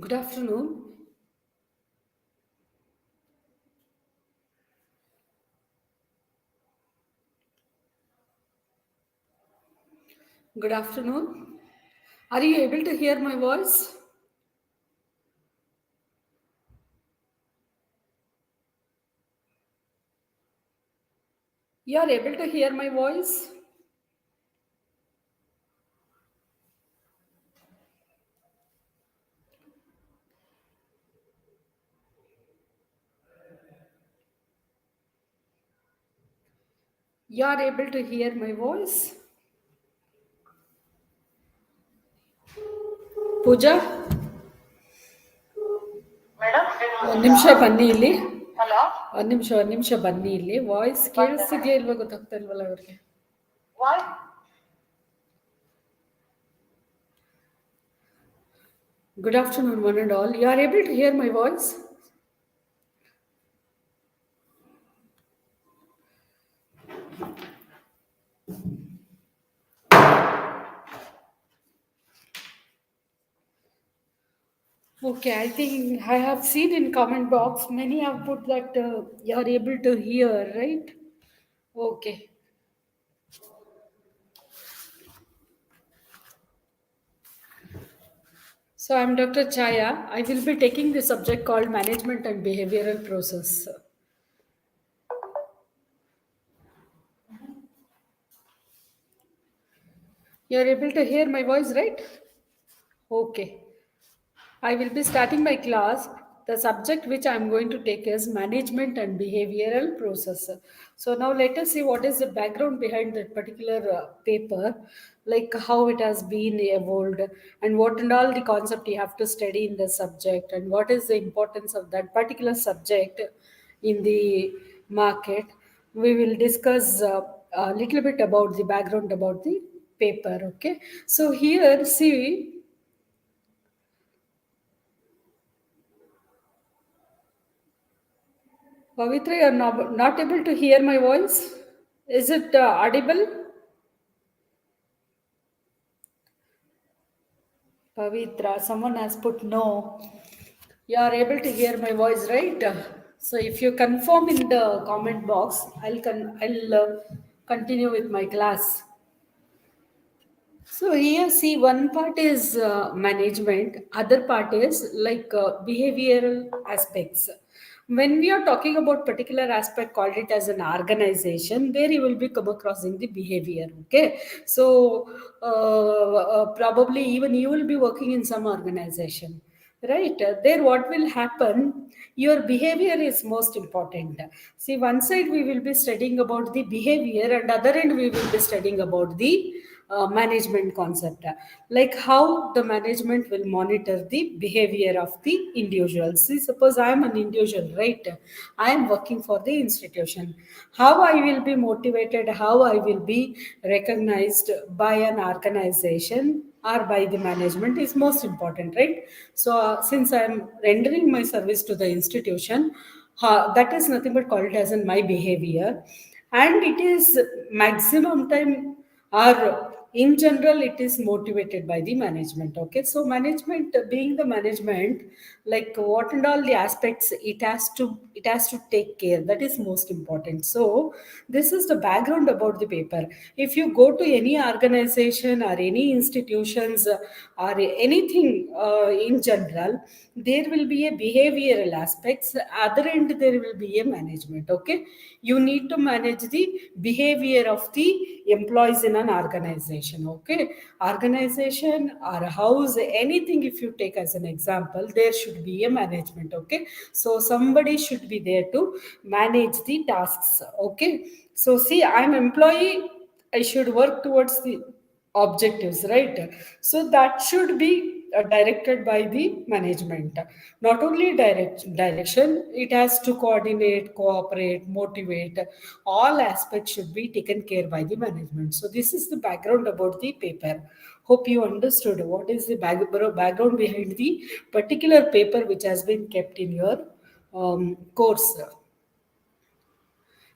Good afternoon. Good afternoon. Are you able to hear my voice? You are able to hear my voice? You are able to hear my voice? Pooja, madam ಒಂದು ಕೇಳಿಸ್ತಿದೆಯಾ? ನಿಮಿಷ ಬನ್ನಿ ಇಲ್ಲಿ. Hello ಒಂದು ನಿಮಿಷ ಬನ್ನಿ ಇಲ್ಲಿ. Voice ಬಂದೆ madam. ಕೇಳಿಸ್ತಿದೆಯಾ ಇಲ್ವಾ ಗೊತ್ತಾಗ್ತಾ ಇಲ್ವಲ್ಲ ಅವ್ರಿಗೆ. Voice Good afternoon, one and all. You are able to hear my voice? Okay, I think I have seen in comment box many have put that you are able to hear, right? Okay. So I'm Dr. Chaya. I will be taking the subject called management and behavioral process. You're able to hear my voice, right? Okay. I will be starting my class. The subject which I'm going to take is management and behavioral process. So now let us see what is the background behind that particular paper, like how it has been evolved and what and all the concept you have to study in the subject and what is the importance of that particular subject in the market. We will discuss a little bit about the background about the paper. Okay. So here, see, Pavitra, you're not able to hear my voice? Is it audible? Pavitra, someone has put no. You are able to hear my voice, right? So if you confirm in the comment box, I'll continue with my class. So here, see, one part is management, other part is like behavioral aspects. When we are talking about particular aspect, called it as an organization, there you will be come across in the behavior. Okay, so probably even you will be working in some organization, right? There, what will happen? Your behavior is most important. See, one side we will be studying about the behavior, and other end we will be studying about the management concept, like how the management will monitor the behavior of the individual. See, suppose I am an individual, right? I am working for the institution. How I will be motivated, how I will be recognized by an organization or by the management is most important, right? So since I am rendering my service to the institution, that is nothing but called as in my behavior, and it is maximum time, or in general it is motivated by the management. Okay, so management, being the management, like what and all the aspects it has to take care, that is most important. So this is the background about the paper. If you go to any organization or any institutions or anything in general, there will be a behavioral aspects, other end there will be a management. Okay, you need to manage the behavior of the employees in an organization. Okay, organization or a house, anything, if you take as an example, there should be a management. Okay, so somebody should be there to manage the tasks. Okay, so see, I'm employee, I should work towards the objectives, right? So that should be directed by the management. Not only direction, it has to coordinate, cooperate, motivate. All aspects should be taken care by the management. So this is the background about the paper. Hope you understood what is the background behind the particular paper which has been kept in your course.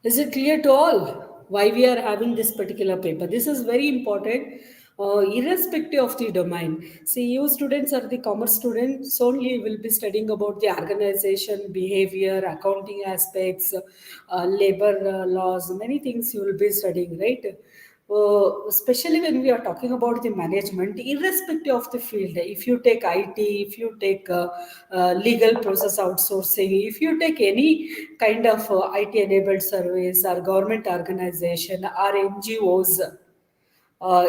Is it clear to all why we are having this particular paper? This is very important. irrespective of the domain. See, you students are the commerce students, only will be studying about the organization, behavior, accounting aspects, labor laws, many things you will be studying, right? Especially when we are talking about the management, irrespective of the field, if you take IT, if you take legal process outsourcing, if you take any kind of IT enabled service or government organization or NGOs,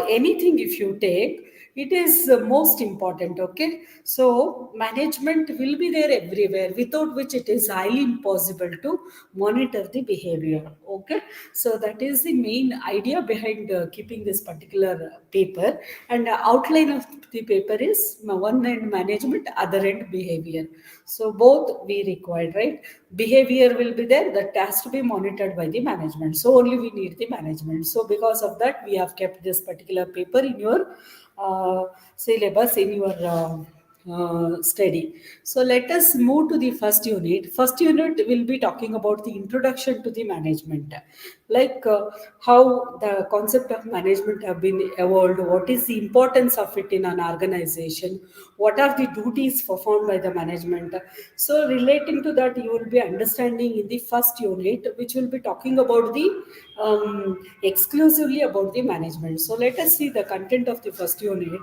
anything if you take, it is most important. Okay, so management will be there everywhere, without which it is highly impossible to monitor the behavior. Okay, so that is the main idea behind keeping this particular paper. And outline of the paper is one end management, other end behavior. So both we required, right? Behavior will be there, that has to be monitored by the management, so only we need the management. So because of that, we have kept this particular paper in your syllabus, in your study. So let us move to the first unit. First unit will be talking about the introduction to the management, like how the concept of management have been evolved, what is the importance of it in an organization, what are the duties performed by the management. So relating to that, you will be understanding in the first unit, which will be talking about the exclusively about the management. So let us see the content of the first unit.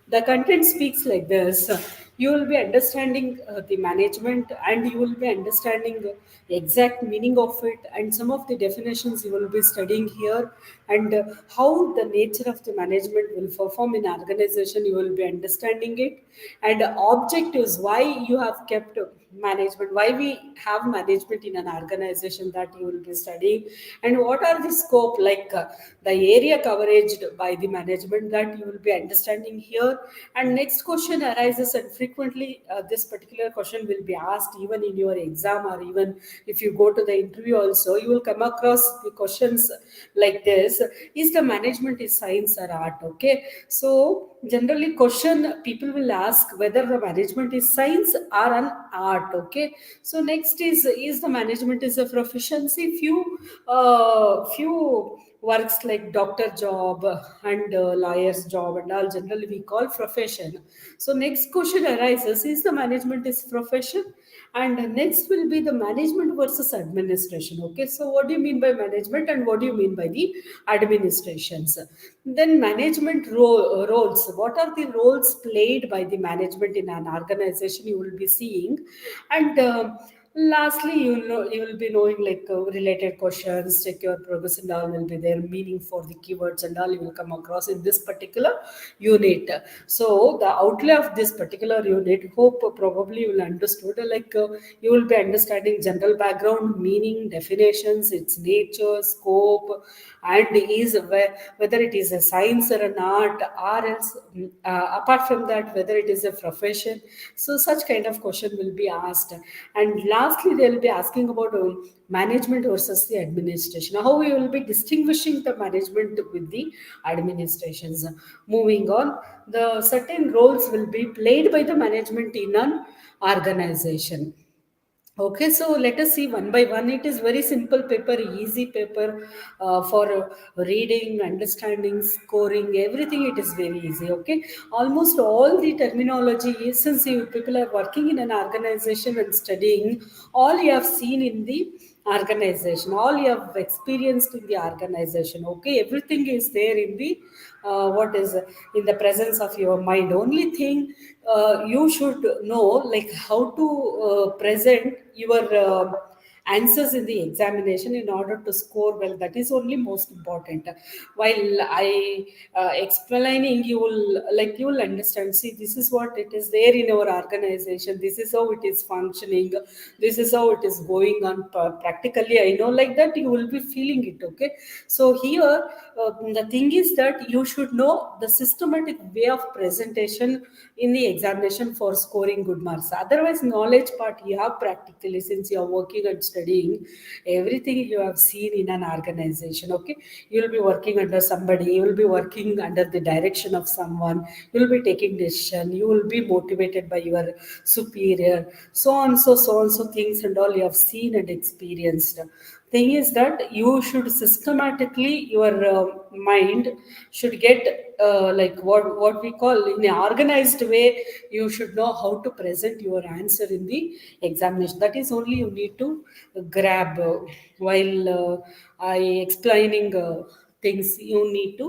The content speaks like this. You will be understanding the management, and you will be understanding the exact meaning of it, and some of the definitions you will be studying here, and how the nature of the management will perform in organization, you will be understanding it, and objectives, why you have kept management, why we have management in an organization, that you will be studying, and what are the scope, like the area coverage by the management, that you will be understanding here. And next question arises, and frequently this particular question will be asked even in your exam, or even if you go to the interview also, you will come across the questions like this: is the management is science or art? Okay, so generally question people will ask whether the management is science or an art. Okay, so next is the management is a proficiency? Few works like doctor job and lawyer's job and all, generally we call profession. So next question arises, is the management is profession? And next will be the management versus administration. Okay, so what do you mean by management, and what do you mean by the administrations? Then management roles, what are the roles played by the management in an organization, you will be seeing. And lastly, you will be knowing like related questions, check your progress and all will be there, meaning for the keywords and all you will come across in this particular unit. So the outlay of this particular unit, hope probably you will understood, like you will be understanding general background, meaning, definitions, its nature, scope, and whether it is a science or an art, or else apart from that, whether it is a profession. So such kind of question will be asked. And lastly, they will be asking about management versus the administration, how we will be distinguishing the management with the administrations. Moving on, the certain roles will be played by the management in an organization. Okay, so let us see one by one. It is very simple paper, easy paper for reading, understanding, scoring, everything. It is very easy. Okay, almost all the terminology is, since you people are working in an organization and studying, all you have seen in the organization, all you have experienced in the organization. Okay, everything is there in the what is in the presence of your mind. Only thing you should know, like how to present your answers in the examination in order to score well. That is only most important. While I explaining, you will like you will understand, see, this is what it is there in our organization, this is how it is functioning, this is how it is going on practically, I know, like that you will be feeling it. Okay, so here the thing is that you should know the systematic way of presentation in the examination for scoring good marks. Otherwise, knowledge part you have practically, since you are working and studying, everything you have seen in an organization. Okay, you will be working under somebody, you will be working under the direction of someone, you will be taking decision, you will be motivated by your superior, so on, so things and all you have seen and experienced. thing is that you should systematically, your mind should get like what we call in an organized way. You should know how to present your answer in the examination. That is only you need to grab while I explaining things. You need to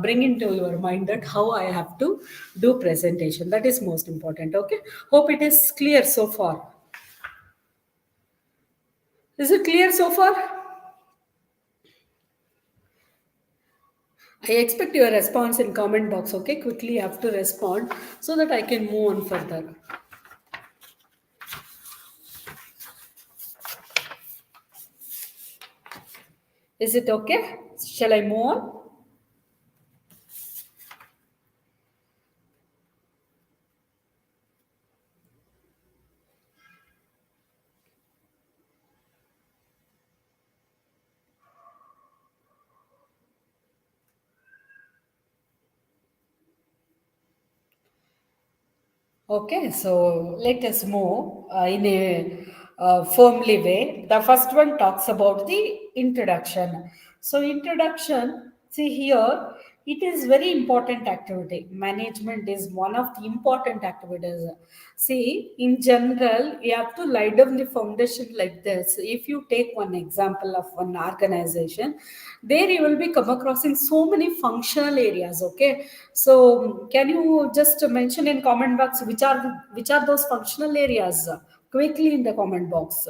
bring into your mind that how I have to do presentation. That is most important. Okay, hope it is clear so far. Is it clear so far? I expect your response in comment box. Okay, quickly you have to respond so that I can move on further. Is it okay? Shall I move on? Okay, so let us move in a firmly way. The first one talks about the introduction. So, introduction, see here, it is very important activity. Management is one of the important activities. See, in general, you have to lie down the foundation like this. If you take one example of one organization, there you will be come across in so many functional areas. Okay, so can you just mention in comment box which are those functional areas quickly in the comment box?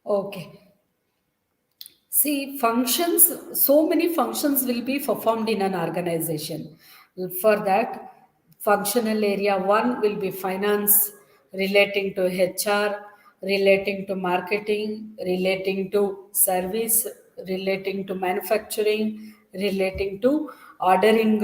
Okay. See, functions, so many functions will be performed in an organization. For that, functional area one will be finance, relating to HR, relating to marketing, relating to service, relating to manufacturing, relating to ordering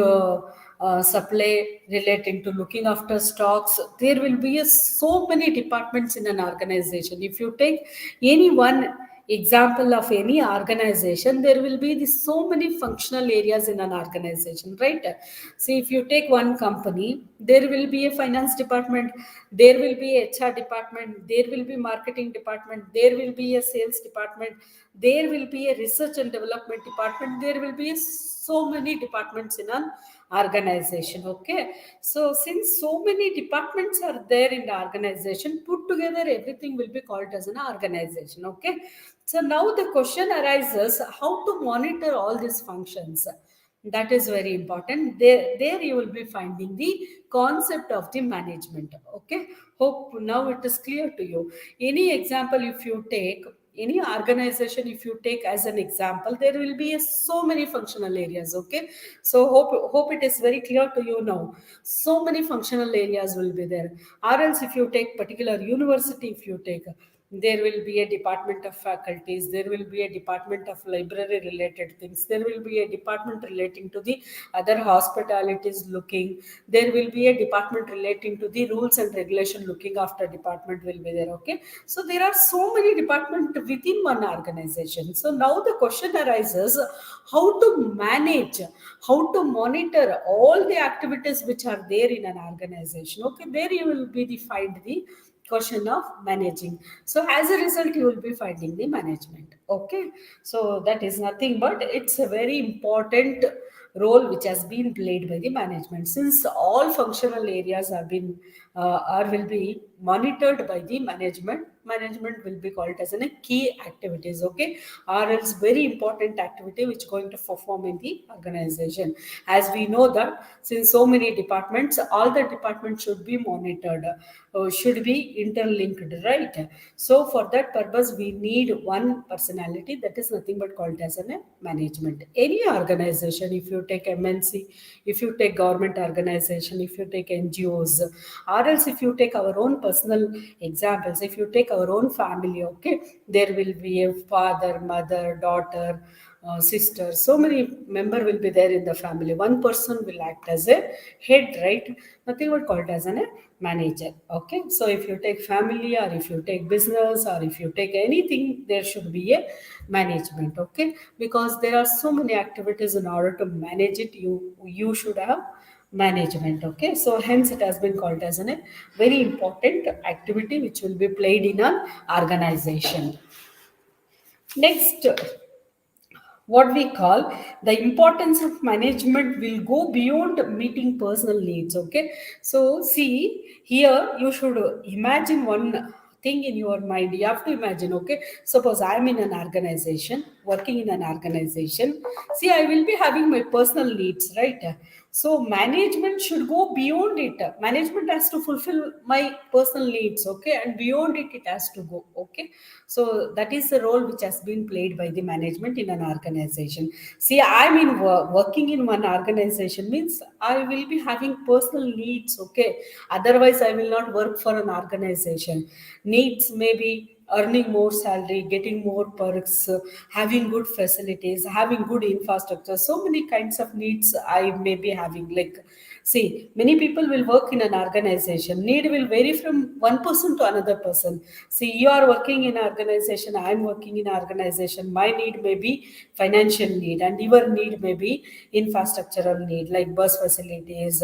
supply, relating to looking after stocks. There will be so many departments in an organization. If you take any one example of any organization, there will be so many functional areas in an organization, right? See, if you take one company, there will be a finance department, there will be a HR department, there will be marketing department, there will be a sales department, there will be a research and development department, there will be so many departments in an organization. Okay, so since so many departments are there in the organization, put together everything will be called as an organization. Okay, so now the question arises how to monitor all these functions. That is very important. There you will be finding the concept of the management. Okay, hope now it is clear to you. Any example, if you take any organization, if you take as an example, there will be so many functional areas. Okay, so hope it is very clear to you now. So many functional areas will be there. Or else, if you take particular university, if you take, there will be a department of faculties, there will be a department of library related things, there will be a department relating to the other hospitalities looking, there will be a department relating to the rules and regulation looking after department will be there. Okay, so there are so many departments within one organization. So now the question arises how to manage, how to monitor all the activities which are there in an organization. Okay, there you will be defined the question of managing. So as a result, you will be finding the management. Okay, so that is nothing but it's a very important role which has been played by the management. Since all functional areas have been or will be monitored by the management, management will be called as a key activities. Okay, or else very important activity which going to perform in the organization. As we know that since so many departments, all the departments should be monitored, should be interlinked, right? So for that purpose, we need one personality, that is nothing but called as a management. Any organization, if you take MNC, if you take government organization, if you take NGOs, or else if you take our own personal examples, if you take our own family, okay, there will be a father, mother, daughter, sister, so many member will be there in the family. One person will act as a head, right? Nothing but called as a manager. Okay, so if you take family, or if you take business, or if you take anything, there should be a management. Okay, because there are so many activities. In order to manage it, you should have management. Okay, so hence it has been called as a very important activity which will be played in an organization. Next, what we call the importance of management will go beyond meeting personal needs. Okay, so see here, you should imagine one thing in your mind. You have to imagine, okay, suppose I am in an organization, working in an organization. See, I will be having my personal needs, right? So management should go beyond it. Management has to fulfill my personal needs, okay, and beyond it, it has to go. Okay, so that is the role which has been played by the management in an organization. See, I'm in working in one organization means I will be having personal needs. Okay, otherwise I will not work for an organization. Needs maybe earning more salary, getting more perks, having good facilities, having good infrastructure. So many kinds of needs I may be having. Like, see, many people will work in an organization. Need will vary from one person to another person. See, you are working in an organization, I am working in an organization. My need may be financial need, and your need may be infrastructural need, like bus facilities,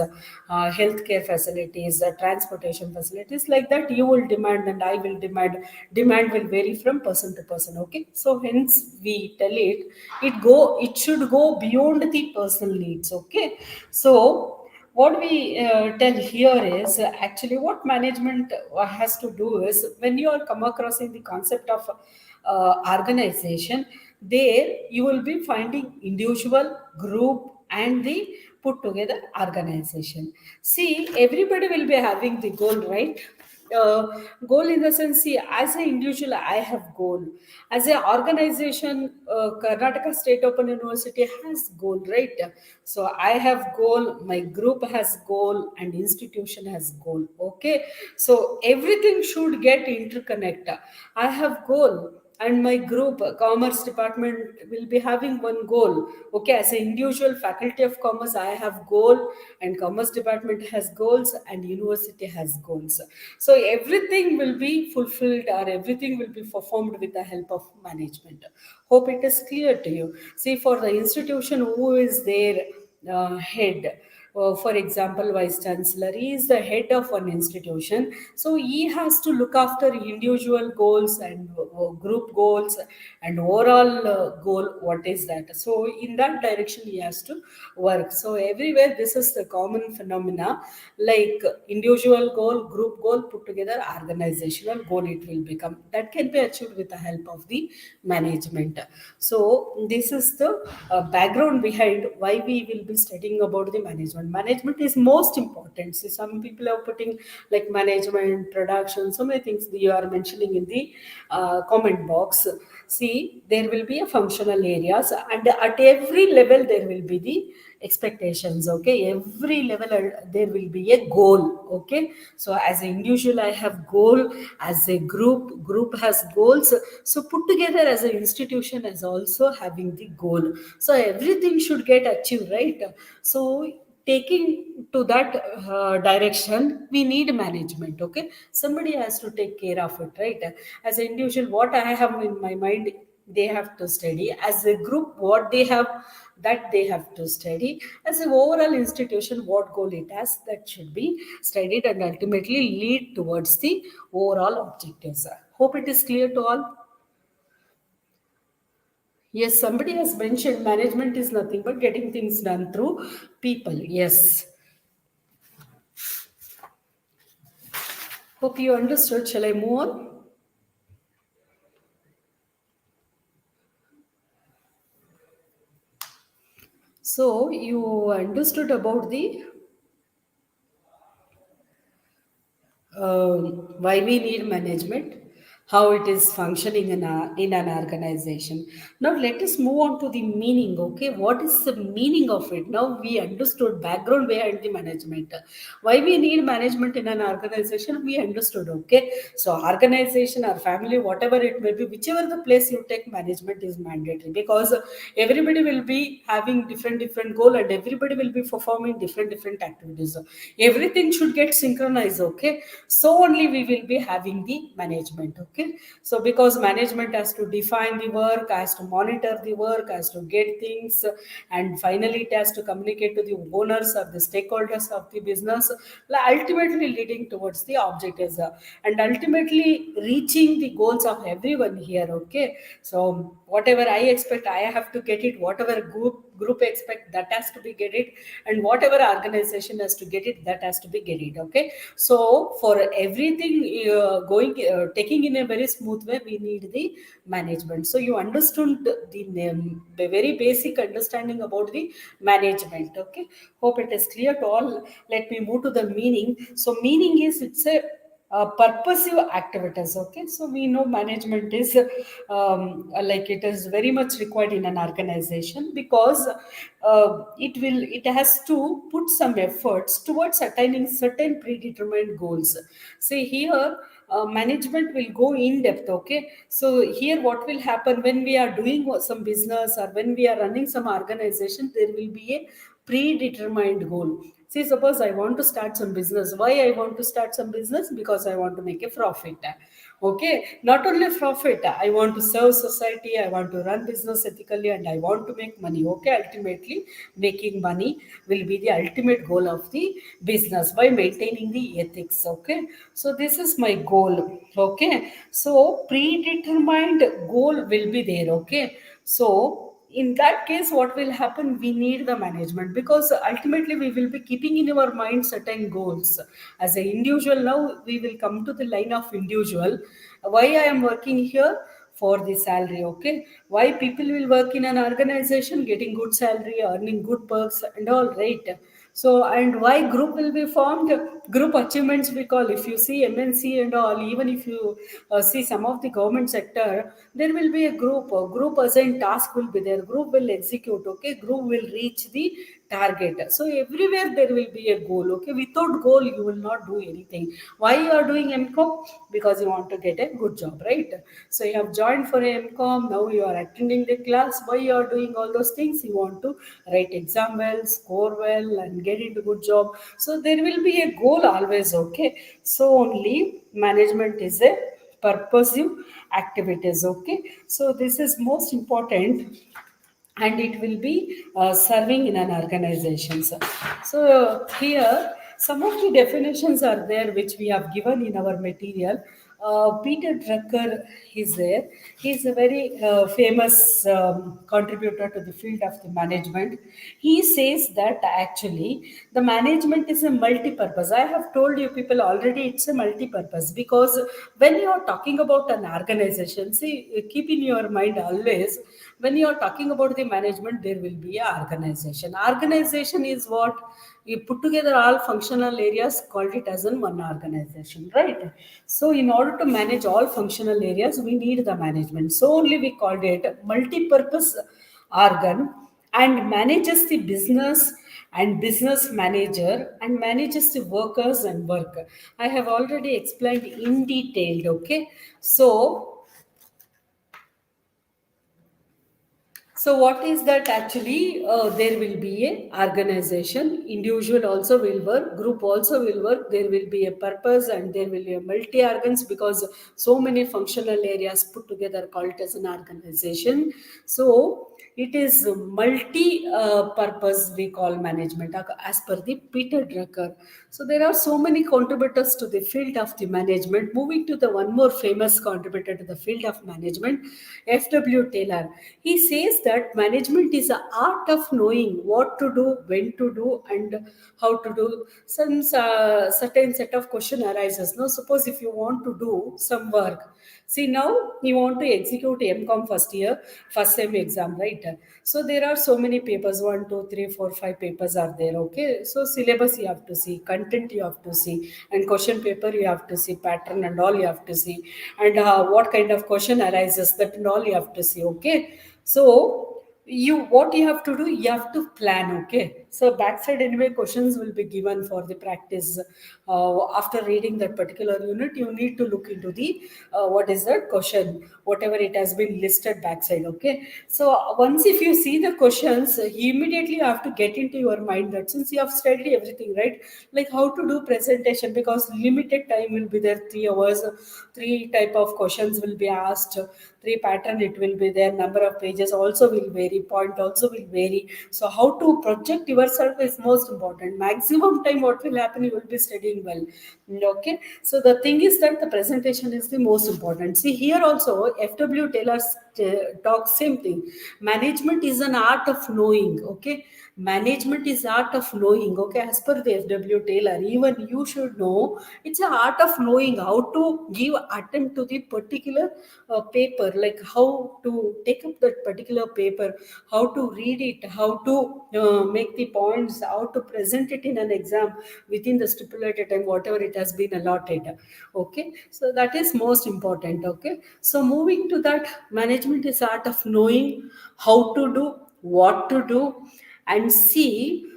healthcare facilities, transportation facilities. Like that, you will demand, and I will demand. Demand will vary from person to person. Okay, so hence we tell it. It should go beyond the personal needs. Okay, so what we tell here is actually what management has to do is when you are come across in the concept of organization, there you will be finding individual, group, and the put together organization. See, everybody will be having the goal, right? Goal in the sense, see, as an individual I have goal, as an organization, Karnataka State Open University has goal, right? So I have goal, my group has goal, and institution has goal. Okay, so everything should get interconnect. I have goal, and my group, commerce department, will be having one goal. Okay, as an individual faculty of commerce I have goal, and commerce department has goals, and university has goals. So everything will be fulfilled, or everything will be performed with the help of management. Hope it is clear to you. See, for the institution, who is their head? For example, vice chancellor, he is the head of an institution, so he has to look after individual goals and group goals and overall goal. What is that? So in that direction he has to work. So everywhere this is the common phenomena, like individual goal, group goal put together, organizational goal, it will become. That can be achieved with the help of the management. So this is the background behind why we will be studying about the management. Management is most important. See, some people are putting like management, production, so many things you are mentioning in the comment box. See, there will be a functional areas, and at every level there will be the expectations. Okay, every level there will be a goal. Okay, so as an individual I have goal, as a group has goals, so put together as an institution as also having the goal. So everything should get achieved, right? So taking to that direction, we need management. Okay, somebody has to take care of it, right? As an individual, what I have in my mind, they have to study. As a group, what they have, that they have to study. As an overall institution, what goal it has, that should be studied, and ultimately lead towards the overall objectives. Hope it is clear to all. Yes, somebody has mentioned management is nothing but getting things done through people. Yes. Hope you understood. Shall I move on? So you understood about the why we need management, how it is functioning in an organization. Now let us move on to the meaning. Okay, what is the meaning of it? Now we understood background behind the management. Why we need management in an organization, we understood. Okay, so organization or family, whatever it may be, whichever the place you take, management is mandatory, because everybody will be having different goal, and everybody will be performing different activities. Everything should get synchronized. Okay, so only we will be having the management. Okay, so because management has to define the work, has to monitor the work, has to get things, and finally it has to communicate to the owners or the stakeholders of the business, ultimately leading towards the objectives, and ultimately reaching the goals of everyone here. Okay, so whatever I expect, I have to get it. Whatever group expect, that has to be get it, and whatever organization has to get it, that has to be get it. Okay, so for everything going taking in a very smooth way, we need the management. So you understood the name, the very basic understanding about the management. Okay, hope it is clear to all. Let me move to the meaning. So meaning is, it's a purposive activities. Okay, so we know management is like it is very much required in an organization, because it has to put some efforts towards attaining certain predetermined goals. See here, management will go in depth. Okay, so here what will happen when we are doing some business, or when we are running some organization, there will be a predetermined goal. See, suppose I want to start some business. Why I want to start some business? Because I want to make a profit. Okay, not only profit, I want to serve society, I want to run business ethically, and I want to make money. Okay, ultimately, making money will be the ultimate goal of the business by maintaining the ethics. Okay, so this is my goal. Okay, so predetermined goal will be there. Okay, so in that case, what will happen? We need the management, because ultimately we will be keeping in our mind certain goals as an individual. Now we will come to the line of individual. Why I am working here? For the salary. Okay, why people will work in an organization getting good salary, earning good perks and all, right? So, and why group will be formed? Group achievements we call. If you see MNC and all, even if you see some of the government sector, there will be a group. A group assigned task will be there. Group will execute. Okay, group will reach the target. So everywhere there will be a goal. Okay, without goal you will not do anything. Why you are doing MCOM? Because you want to get a good job, right? So you have joined for a MCOM. Now you are attending the class. Why you are doing all those things? You want to write exam well, score well, and get into good job. So there will be a goal always. Okay, so only management is a purposive activities. Okay, so this is most important, and it will be serving in an organization. So here some of the definitions are there which we have given in our material. Peter Drucker is there. He is a very famous contributor to the field of the management. He says that actually the management is a multi-purpose. I have told you people already, it's a multi-purpose, because when you are talking about an organization, see, keep in your mind always, when you are talking about the management, there will be a organization is what you put together all functional areas, called it as an one organization, right? So in order to manage all functional areas, we need the management. So only we called it multi-purpose organ, and manages the business, and business manager, and manages the workers and work. I have already explained in detail. Okay, so what is that actually? There will be a organization, individual also will work, group also will work. There will be a purpose, and there will be a multi organs, because so many functional areas put together called as an organization. So it is multi purpose we call management, as per the Peter Drucker. So there are so many contributors to the field of the management. Moving to the one more famous contributor to the field of management, F.W. Taylor. He says that management is the art of knowing what to do, when to do, and how to do. Some certain set of question arises. Now, suppose if you want to do some work, see now you want to execute MCOM first year, first sem exam, right? So there are so many papers, 1, 2, 3, 4, 5 papers are there. Okay, so syllabus you have to see, content you have to see, and question paper you have to see, pattern and all you have to see, and what kind of question arises, that and all you have to see. Okay, so what you have to do, you have to plan. Okay, so backside anyway questions will be given for the practice. After reading that particular unit, you need to look into the what is that question, whatever it has been listed backside. Okay, so once if you see the questions, immediately you have to get into your mind that since you have studied everything, right, like how to do presentation, because limited time will be there, 3 hours, three type of questions will be asked, three pattern it will be there, number of pages also will vary, point also will vary. So how to project yourself is most important. Maximum time what will happen, you will be studying well. Okay, so the thing is that the presentation is the most important. See here also FW Taylor talks same thing. Management is an art of knowing. Okay, management is art of knowing. Okay, as per the FW Taylor, even you should know it's an art of knowing how to give attempt to the particular paper, like how to take up that particular paper, how to read it, how to make the points, how to present it in an exam within the stipulated time whatever it has been allotted. Okay, so that is most important. Okay, so moving to that, management is art of knowing how to do, what to do, and see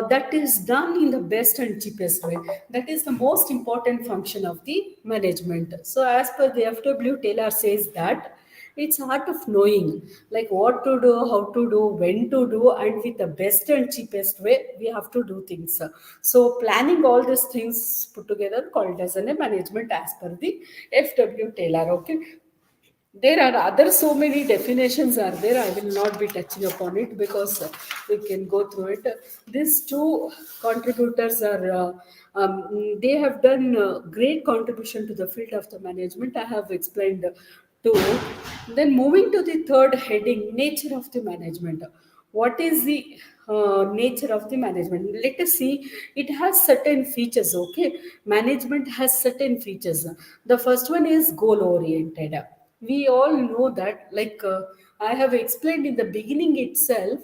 that is done in the best and cheapest way. That is the most important function of the management. So as per the FW Taylor says that it's art of knowing, like what to do, how to do, when to do, and with the best and cheapest way we have to do things. So planning all these things put together called as a management as per the FW Taylor. Okay, there are other so many definitions are there. I will not be touching upon it because we can go through it. These two contributors are they have done great contribution to the field of the management. I have explained two. Then moving to the third heading, nature of the management. What is the nature of the management? Let us see. It has certain features. Okay, management has certain features. The first one is goal oriented. We all know that, like I have explained in the beginning itself,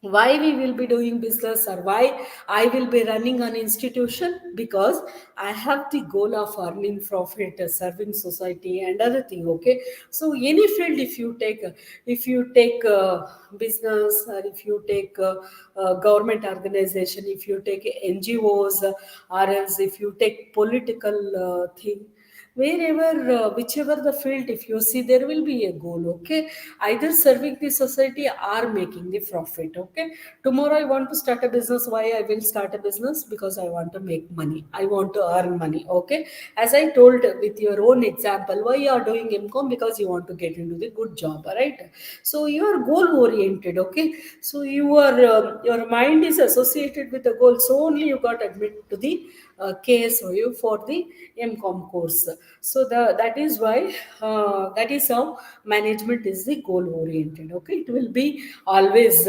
why we will be doing business or why I will be running an institution, because I have the goal of earning profit, serving society and other thing. Okay, so any field, if you take business, or if you take government organization, if you take NGOs, or else if you take political thing, wherever whichever the field, if you see, there will be a goal. Okay, either serving the society or making the profit. Okay, tomorrow I want to start a business. Why I will start a business? Because I want to make money, I want to earn money. Okay, as I told with your own example, why you are doing MCOM? Because you want to get into the good job, right? So you are goal oriented. Okay, so your mind is associated with the goal, so only you got admit to the KSOU for the MCOM course. So that is why that is how management is the goal oriented. Okay, it will be always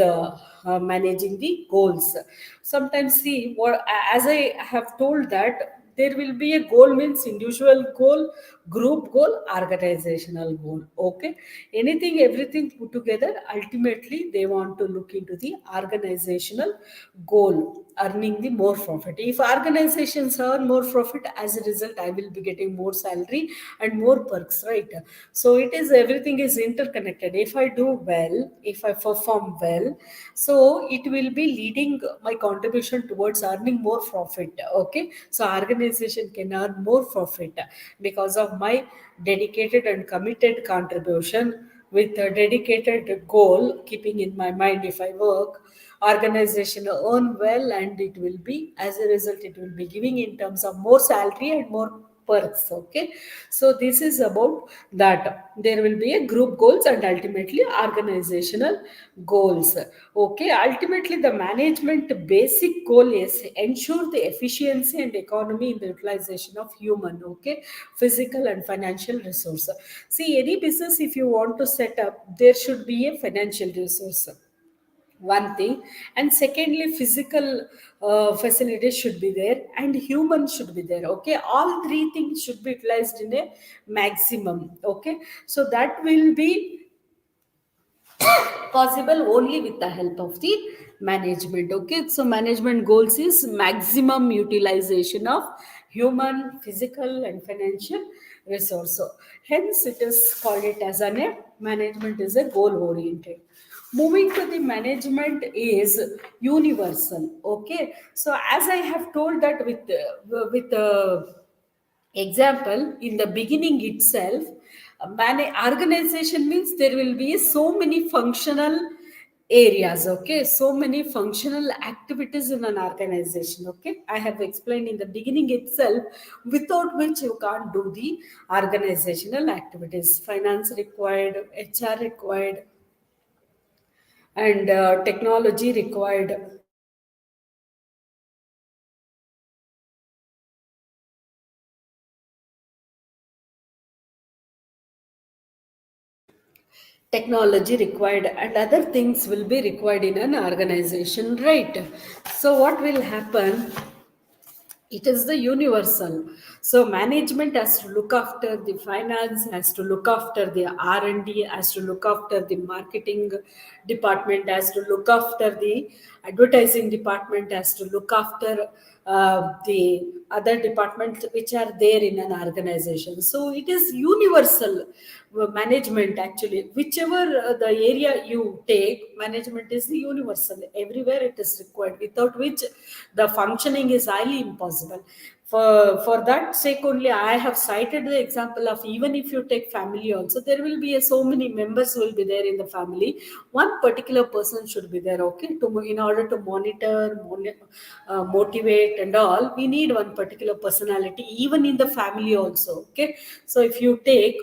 managing the goals. Sometimes see what, as I have told that there will be a goal means individual goal, group goal, organizational goal. Okay, anything everything put together, ultimately they want to look into the organizational goal, earning the more profit. If organizations earn more profit, as a result I will be getting more salary and more perks, right? So it is, everything is interconnected. If I do well, if I perform well, so it will be leading my contribution towards earning more profit. Okay, so organization can earn more profit because of my dedicated and committed contribution, with a dedicated goal keeping in my mind. If I work, organization earn well, and it will be, as a result it will be giving in terms of more salary and more perks. Okay, so this is about that. There will be a group goals and ultimately organizational goals. Okay, ultimately the management basic goal is ensure the efficiency and economy in the utilization of human, okay, physical and financial resource. See, any business if you want to set up, there should be a financial resource, one thing, and secondly physical facilities should be there and human should be there. Okay, all three things should be utilized in a maximum. Okay, so that will be possible only with the help of the management. Okay, so management goals is maximum utilization of human, physical and financial resource. So hence it is called it as a management is a goal oriented. Moving to the management is universal. Okay, so as I have told that with example in the beginning itself, organization means there will be so many functional areas. Okay, so many functional activities in an organization. Okay, I have explained in the beginning itself, without which you can't do the organizational activities. Finance required, HR required, and technology required. Technology required and other things will be required in an organization, right? So what will happen, it is the universal. So management has to look after the finance, has to look after the R&D, has to look after the marketing department, has to look after the advertising department, has to look after the other departments which are there in an organization. So it is universal management actually. Whichever the area you take, management is the universal. Everywhere it is required, without which the functioning is highly impossible. For that sake only I have cited the example of, even if you take family also, there will be so many members will be there in the family. One particular person should be there. Okay, in order to motivate and all, we need one particular personality even in the family also. Okay, so if you take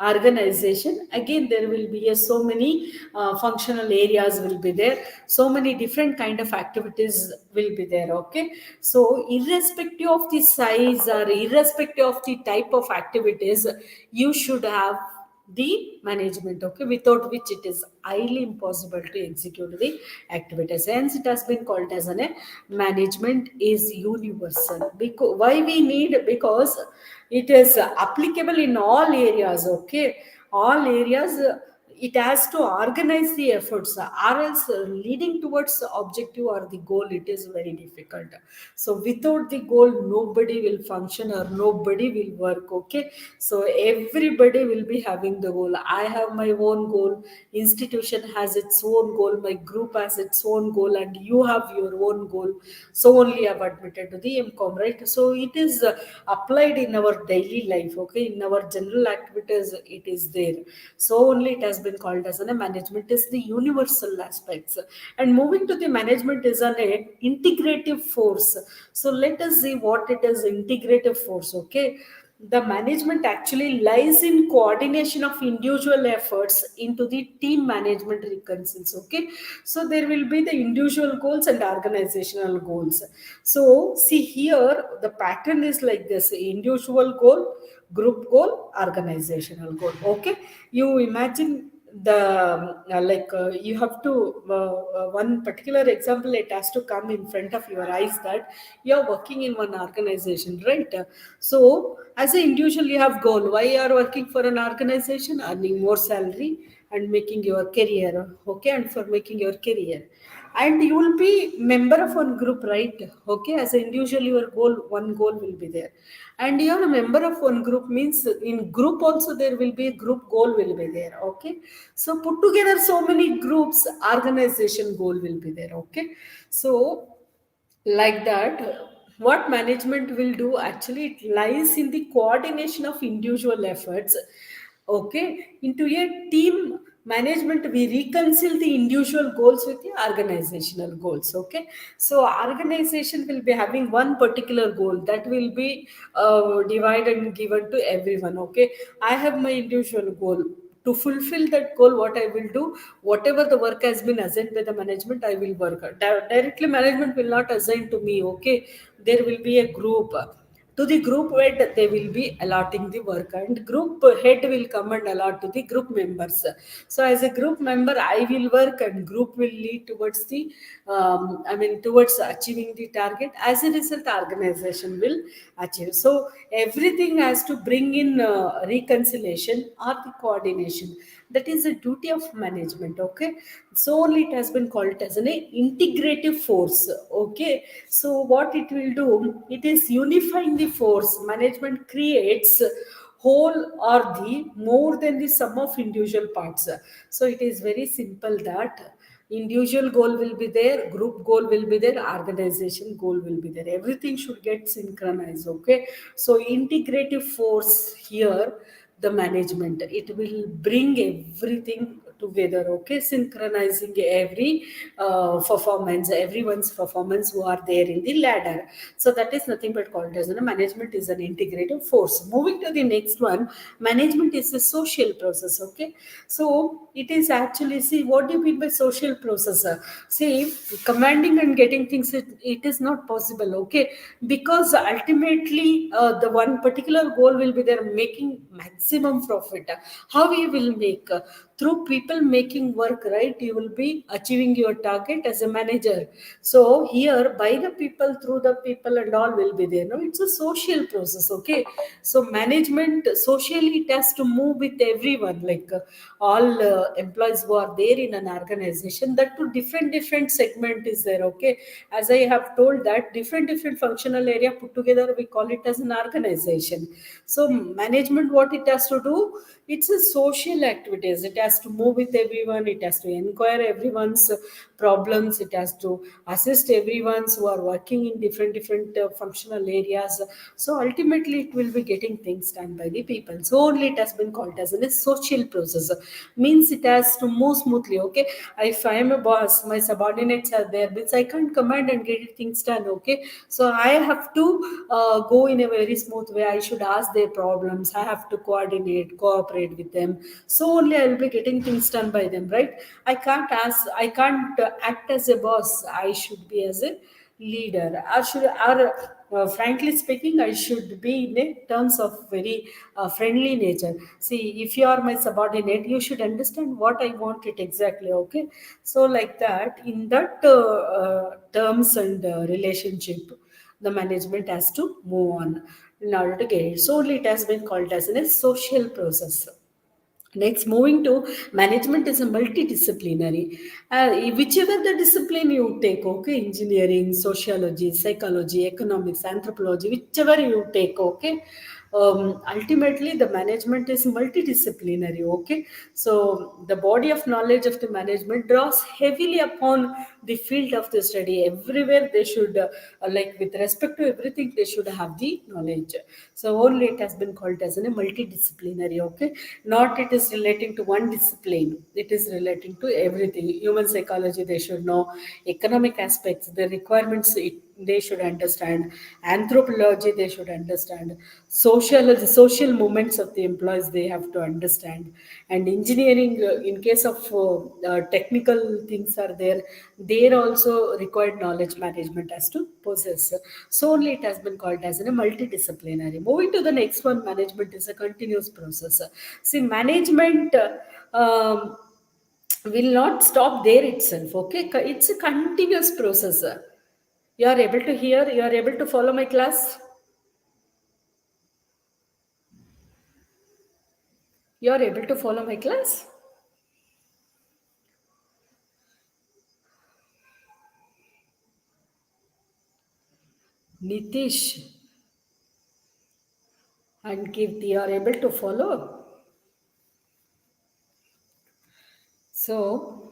organization, again there will be so many functional areas will be there, so many different kind of activities will be there. Okay, so irrespective of the size or irrespective of the type of activities, you should have the management. Okay, without which it is highly impossible to execute the activities. Hence it has been called as a management is universal. Because why we need, because it is applicable in all areas. Okay, all areas, it has to organize the efforts, or else leading towards the objective or the goal, it is very difficult. So without the goal nobody will function or nobody will work. Okay, so everybody will be having the goal. I have my own goal, institution has its own goal, my group has its own goal, and you have your own goal. So only I've admitted to the MCOM, right? So it is applied in our daily life. Okay, in our general activities it is there. So only it has been called as a management is the universal aspects. And moving to the management is an integrative force. So let us see what it is, integrative force. Okay, the management actually lies in coordination of individual efforts into the team management reconciles. Okay, so there will be the individual goals and organizational goals. So see here the pattern is like this: individual goal, group goal, organizational goal. Okay, you imagine the you have to one particular example, it has to come in front of your eyes, that you are working in one organization, right? So as an individual you have goal, why you are working for an organization, earning more salary and making your career. Okay, and for making your career, and you will be member of one group, right? Okay, as an individual your goal, one goal will be there, and you are a member of one group, means in group also there will be a group goal will be there. Okay, so put together so many groups, organization goal will be there. Okay, so like that, what management will do actually, it lies in the coordination of individual efforts. Okay, into a team management we reconcile the individual goals with the organizational goals. Okay, so organization will be having one particular goal that will be divided and given to everyone. Okay, I have my individual goal. To fulfill that goal, what I will do, whatever the work has been assigned by the management, I will work. Directly management will not assign to me. Okay, there will be a group. To the group head they will be allotting the work, and group head will come and allot to the group members. So as a group member I will work, and group will lead towards the towards achieving the target. As a result organization will achieve. So everything has to bring in reconciliation or the coordination. That is the duty of management. Okay, so only it has been called as an integrative force. Okay, so what it will do, it is unifying the force. Management creates whole or the more than the sum of individual parts. So it is very simple that individual goal will be there, group goal will be there, organization goal will be there, everything should get synchronized. Okay, so integrative force here, the management, it will bring everything together. Okay, synchronizing every performance, everyone's performance who are there in the ladder. So that is nothing but called as management is an integrative force. Moving to the next one, management is a social process. Okay, so it is actually, see, what do you mean by social process? See, commanding and getting things, it is not possible. Okay, because ultimately the one particular goal will be there, making maximum profit. How you will make? Through people making work, right? You will be achieving your target as a manager. So here, by the people, through the people, and all will be there. No, it's a social process. Okay, so management socially, it has to move with everyone, like all employees who are there in an organization, that to different segment is there. Okay, as I have told, that different functional area put together, we call it as an organization. So management, what it has to do, it's a social activities, it has to move with everyone, it has to inquire everyone's problems, it has to assist everyone's who are working in different functional areas. So ultimately it will be getting things done by the people. So only it has been called as a social process. Means it has to move smoothly. Okay, if I am a boss, my subordinates are there, means I can't command and get things done. Okay, so I have to go in a very smooth way, I should ask their problems, I have to coordinate, cooperate with them. So only I will be getting things done by them, right? I can't act as a boss, I should be as a leader, or should, or frankly speaking, I should be in a terms of very friendly nature. See, if you are my subordinate, you should understand what I want it exactly. Okay, so like that, in that terms and relationship, the management has to move on in order to get it. So only it has been called as a social process. Next, moving to management is a multidisciplinary. Whichever the discipline you take, okay, engineering, sociology, psychology, economics, anthropology, whichever you take, okay, ultimately the management is multidisciplinary. Okay, so the body of knowledge of the management draws heavily upon the field of the study. Everywhere they should, like with respect to everything, they should have the knowledge. So only it has been called as a multidisciplinary. Okay, not it is relating to one discipline, it is relating to everything. Human psychology, they should know. Economic aspects, the requirements, they should understand. Anthropology, they should understand. The social movements of the employees, they have to understand. And engineering, in case of technical things are there, there also required knowledge management has to possess. So only it has been called as a multidisciplinary. Moving to the next one, management is a continuous process. See, management will not stop there itself. Okay, it's a continuous process. You are able to hear, you are able to follow my class, you are able to follow my class. Nitish and Kirti, you are able to follow. So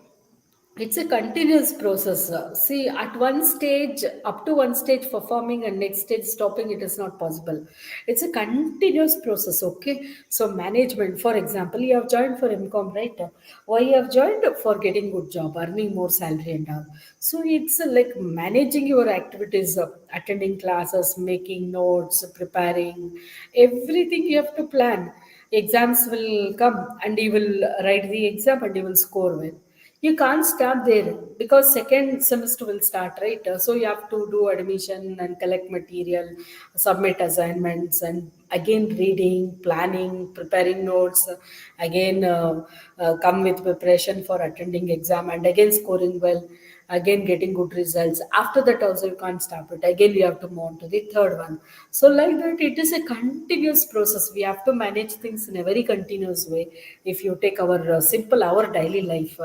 it's a continuous process. See, at one stage, up to one stage performing and next stage stopping, it is not possible. It's a continuous process. Okay. So management, for example, you have joined for MCOM, right? Why you have joined? For getting good job, earning more salary and all. So it's like managing your activities, attending classes, making notes, preparing, everything you have to plan. Exams will come and you will write the exam and you will score well. You can't start there because second semester will start, right? So you have to do admission and collect material, submit assignments, and again reading, planning, preparing notes, again come with preparation for attending exam and again scoring well. again getting good results. After that also you can't stop it, again you have to move on to the third one. So like that, it is a continuous process. We have to manage things in a very continuous way. If you take our simple our daily life,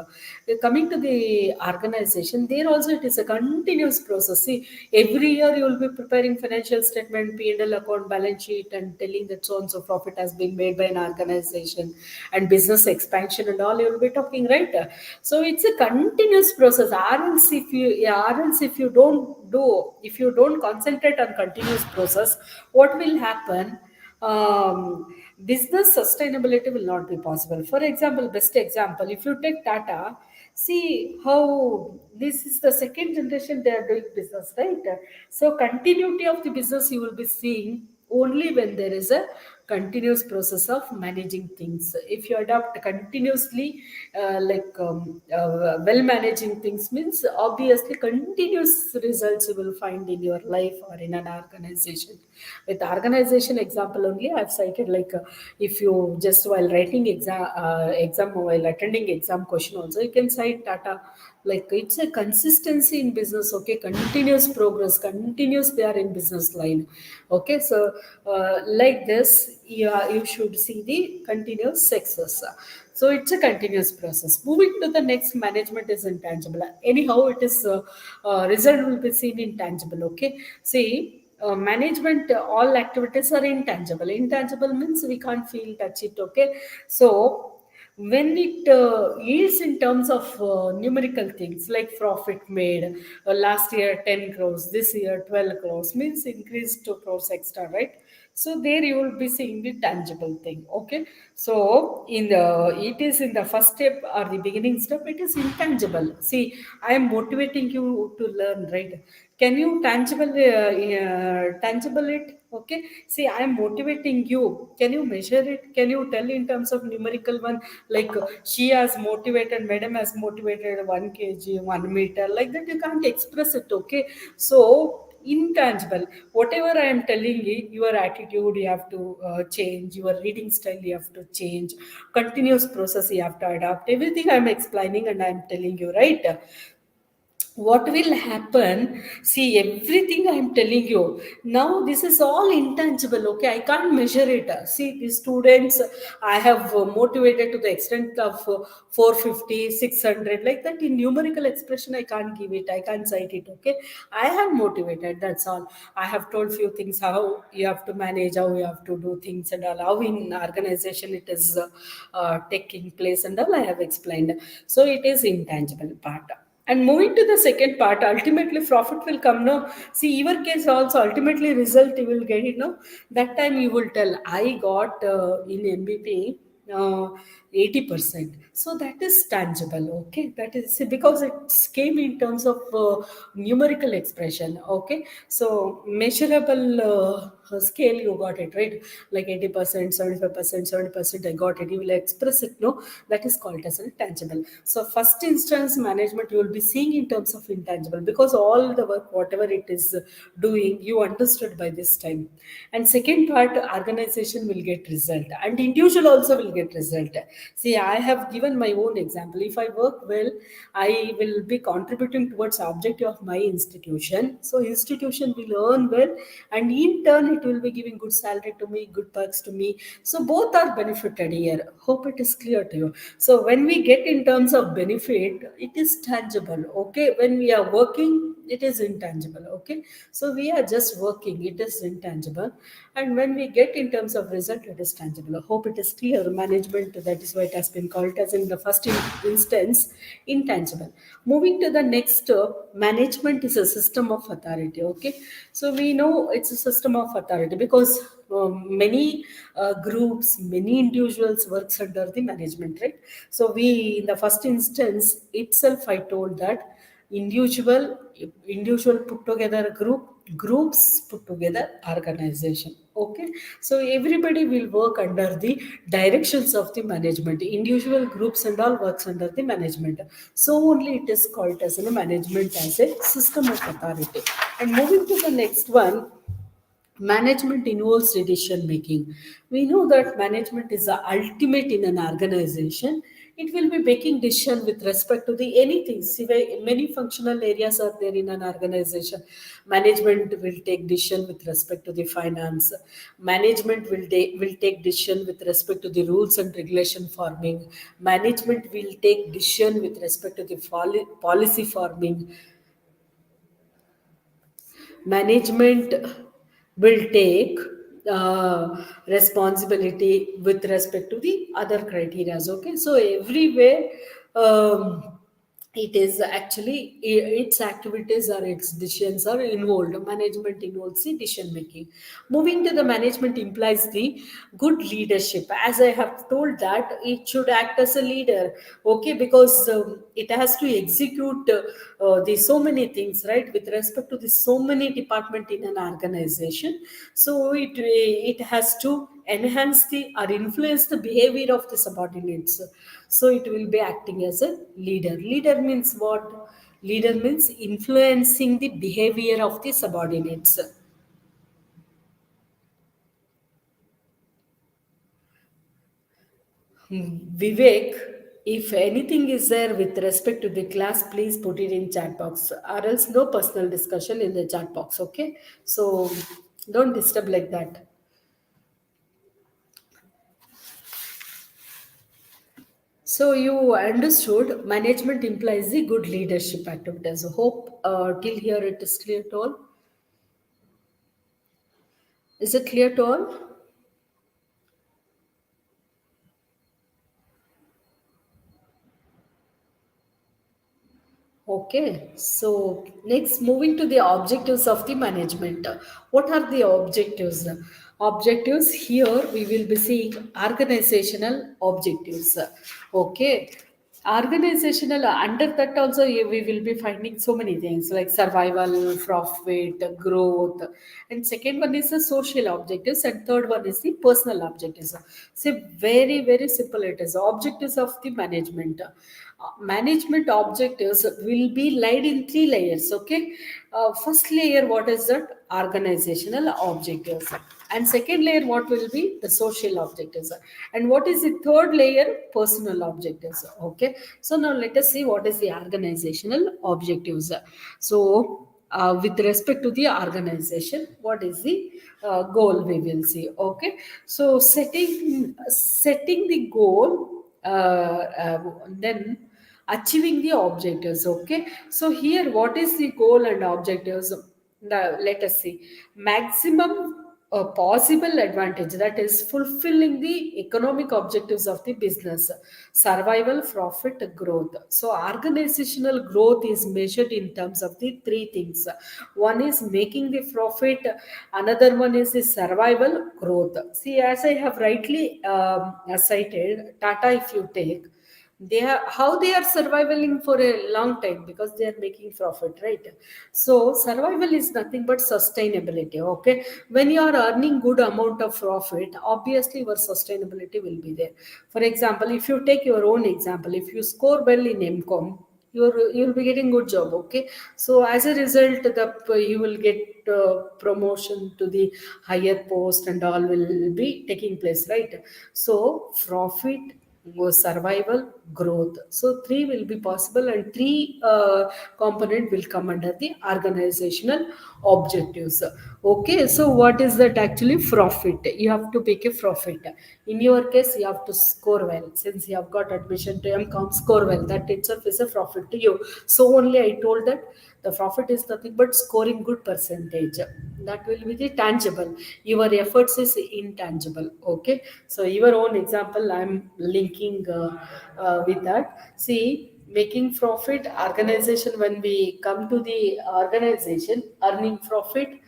coming to the organization, there also it is a continuous process. See, every year you will be preparing financial statement, P&L account, balance sheet, and telling that so and so profit has been made by an organization, and business expansion and all you will be talking, right? So it's a continuous process. Or else if you, yeah, or else if you don't concentrate on continuous process, what will happen? Business sustainability will not be possible. For example, best example, if you take Tata, see how this is the second generation they are doing business, right? So continuity of the business you will be seeing only when there is a continuous process of managing things. If you adopt continuously, well managing things means obviously continuous results you will find in your life or in an organization. With organization example only I've cited, if you just while writing exam while attending exam question also you can cite Tata. Like it's a consistency in business, okay, continuous progress, continuous they are in business line. Okay, so like this, yeah, you should see the continuous success. So it's a continuous process. Moving to the next, management is intangible. Anyhow, it is result will be seen intangible. Okay, see. Management, all activities are intangible. Intangible means we can't feel, touch it. Okay, so when it yields in terms of numerical things like profit made, last year 10 crores, this year 12 crores, means increased 2 crores extra, right? So there you will be seeing the tangible thing. Okay, so in the, it is in the first step or the beginning step, it is intangible. See, I am motivating you to learn, right? Can you tangible it? Okay, see, I am motivating you. Can you measure it? Can you tell in terms of numerical one? Like she has motivated, madam has motivated 1 kg, 1 meter, like that you can't express it. Okay, so intangible, whatever I am telling you, your attitude you have to change, your reading style you have to change, continuous process you have to adapt, everything I am explaining and I am telling you, right? What will happen? See, everything I am telling you now, this is all intangible. Okay, I can't measure it. See, the students I have motivated to the extent of 450, 600, like that. In numerical expression I can't give it, I can't cite it. Okay, I have motivated, that's all. I have told few things, how you have to manage, how you have to do things and all, how in organization it is taking place and all I have explained. So it is intangible part. And moving to the second part, ultimately profit will come. No, see, your case also ultimately result you will get it. No, that time you will tell I got in MBP 80%. So that is tangible. Okay, that is, see, because it came in terms of numerical expression. Okay, so measurable scale you got it, right? Like 80%, 75%, 70%. I got it. You will express it. No, that is called as a tangible. So first instance management you will be seeing in terms of intangible, because all the work whatever it is doing you understood by this time. And second part, organization will get result and individual also will get result. See, I have given my own example. If I work well, I will be contributing towards objective of my institution, so institution will earn well, and in turn it will be giving good salary to me, good perks to me. So both are benefited here. Hope it is clear to you. So when we get in terms of benefit, it is tangible. Okay, when we are working, it is intangible. Okay, so we are just working, it is intangible. And when we get in terms of result, it is tangible. I hope it is clear. Management, that is why it has been called as in the first instance intangible. Moving to the next, management is a system of authority. Okay, so we know it's a system of authority because many groups, many individuals works under the management, right? So we, in the first instance itself, I told that individual individual put together a group, groups put together organization. Okay, so everybody will work under the directions of the management. Individual groups and all works under the management. So only it is called as a management, as a system of authority. And moving to the next one, management involves decision making. We know that management is the ultimate in an organization. it will be making decision with respect to the anything. See, many functional areas are there in an organization. Management will take decision with respect to the finance. Management will take decision with respect to the rules and regulation forming. Management will take decision with respect to the policy forming. Management will take responsibility with respect to the other criteria. Okay, so everywhere, um, it is actually its activities or its decisions are involved. Management involves the decision making. Moving to the management implies the good leadership. As I have told that it should act as a leader. Okay, because it has to execute the so many things, right, with respect to the so many department in an organization. So it has to enhance the or influence the behavior of the subordinates. So it will be acting as a leader. Leader means what? Leader means influencing the behavior of the subordinates. Vivek, if anything is there with respect to the class, please put it in chat box, or else no personal discussion in the chat box. Okay, so don't disturb like that. So you understood management implies the good leadership activities. Hope till here it is clear to all. Is it clear to all? Okay, so next moving to the objectives of the management. What are the objectives? Objectives here we will be seeing organizational objectives. Okay, organizational under that also we will be finding so many things like survival, profit, growth, and second one is the social objectives, and third one is the personal objectives. So very simple it is. Objectives of the management. Management objectives will be laid in three layers. Okay, first layer, what is that? Organizational objectives. And second layer, what will be? The social objectives. And what is the third layer? Personal objectives. Okay, so now let us see what is the organizational objectives. So with respect to the organization, what is the goal we will see. Okay, so setting the goal, then achieving the objectives. Okay, so here what is the goal and objectives? Now let us see. Maximum possible advantage, that is fulfilling the economic objectives of the business, survival, profit, growth. So organizational growth is measured in terms of the three things. One is making the profit, another one is the survival, growth. See, as I have rightly cited, Tata, if you take, they are how they are surviving for a long time, because they are making profit, right? So survival is nothing but sustainability. Okay, when you are earning good amount of profit, obviously your sustainability will be there. For example, if you take your own example, if you score well in MCOM, you'll be getting good job. Okay, so as a result, you will get promotion to the higher post and all will be taking place, right? So profit, survival, growth. So three will be possible, and three component will come under the organizational objectives. Okay, so what is that actually? Profit. You have to make a profit. In your case, you have to score well. Since you have got admission to MCOM, score well. That itself is a profit to you. So only I told that the profit is nothing but scoring good percentage. That will be the tangible. Your efforts is intangible. Okay, so your own example I'm linking with that. See, making profit, organization, when we come to the organization, earning profit,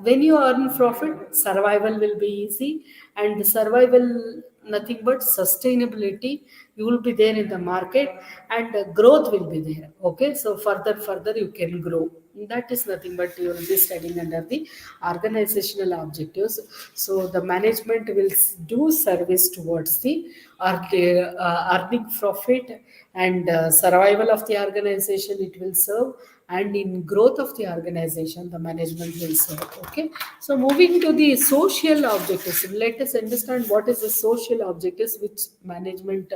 when you earn profit, survival will be easy, and survival nothing but sustainability, you will be there in the market, and growth will be there. Okay, so further you can grow. That is nothing but you will be studying under the organizational objectives. So the management will do service towards the earning profit, and survival of the organization it will serve, and in growth of the organization the management will serve. Okay, so moving to the social objectives, let us understand what is the social objectives which management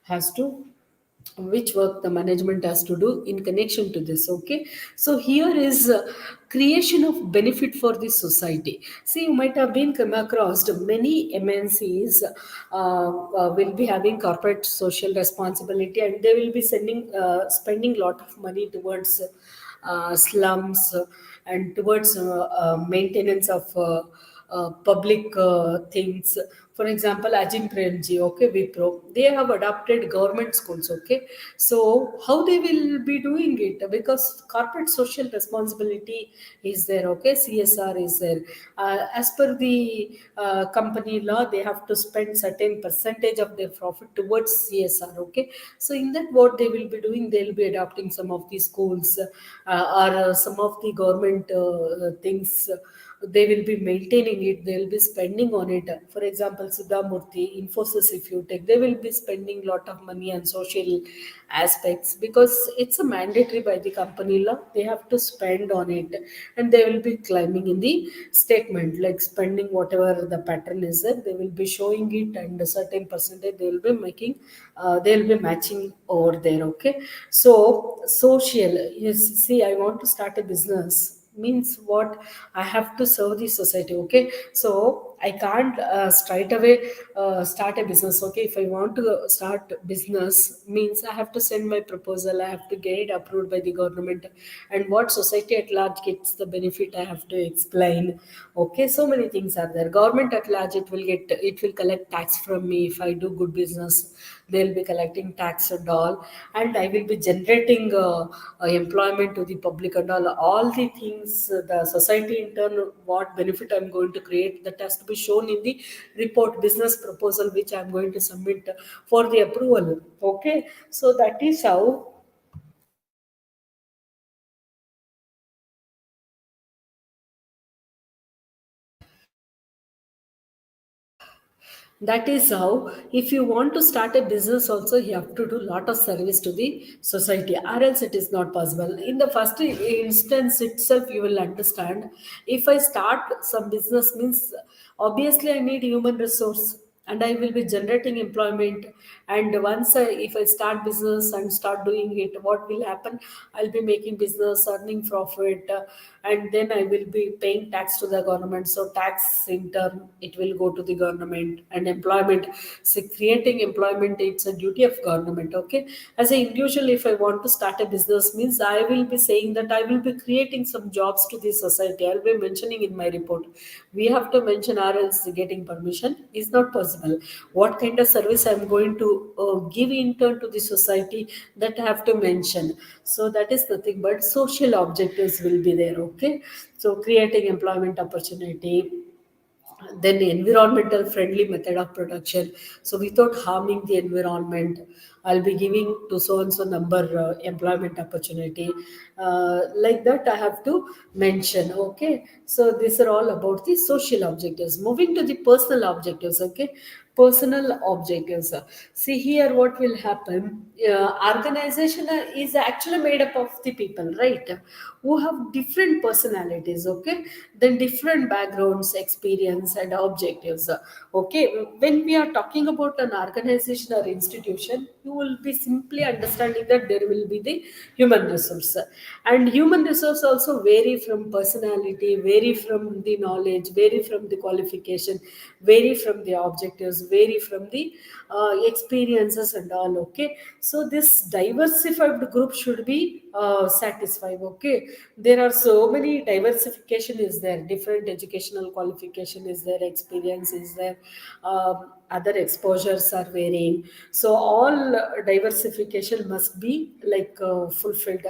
has to, which work the management has to do in connection to this. Okay, so here is creation of benefit for the society. See, you might have been come across many MNCs will be having corporate social responsibility, and they will be spending lot of money towards slums, and towards maintenance of public things. For example, Ajim Premji, okay, Wipro, they have adopted government schools, okay. So how they will be doing it? Because corporate social responsibility is there, okay, CSR is there. As per the company law, they have to spend certain percentage of their profit towards CSR, okay. So in that, what they will be doing, they'll be adopting some of the schools, or some of the government things. They will be maintaining it, they will be spending on it. For example, Sudhamurthy, Infosys, if you take, they will be spending lot of money on social aspects, because it's a mandatory by the company law, they have to spend on it. And they will be climbing in the statement, like spending whatever the pattern is there, they will be showing it, and a certain percentage they will be making, they will be matching over there, okay. So social is, see, I want to start a business, means what, I have to serve the society, okay. So I can't straight away start a business, okay. If I want to start business, means I have to send my proposal, I have to get it approved by the government, and what society at large gets the benefit, I have to explain, okay. So many things are there. Government at large, it will collect tax from me if I do good business, they'll be collecting tax and all, and I will be generating employment to the public and all the things, the society in turn, what benefit I'm going to create, that has to be shown in the report, business proposal, which I'm going to submit for the approval, okay. So that is how, that is how, if you want to start a business also, you have to do lot of service to the society, or else it is not possible. In the first instance itself, you will understand, if I start some business, means obviously I need human resource, and I will be generating employment. And once if I start business and start doing it, what will happen? I'll be making business, earning profit, and then I will be paying tax to the government. So tax in turn, it will go to the government, and employment. So creating employment, it's a duty of government. Okay, as an individual, if I want to start a business, means I will be saying that I will be creating some jobs to the society. I'll be mentioning in my report. We have to mention, or else getting permission is not possible. What kind of service I'm going to give in turn to the society, that I have to mention. So that is nothing but social objectives will be there, okay. So creating employment opportunity, then environmental friendly method of production, so without harming the environment, I'll be giving to so and so number employment opportunity, like that I have to mention, okay. So these are all about the social objectives. Moving to the personal objectives, okay. Personal objectives, see here what will happen, organization is actually made up of the people, right, who have different personalities, okay, then different backgrounds, experience and objectives, okay. When we are talking about an organization or institution, you will be simply understanding that there will be the human resource, and human resource also vary from personality, vary from the knowledge, vary from the qualification, vary from the objectives, vary from the experiences and all, okay. So this diversified group should be satisfied, okay. There are so many diversification is there, different educational qualification is there, experience is there, other exposures are varying. So all diversification must be like fulfilled.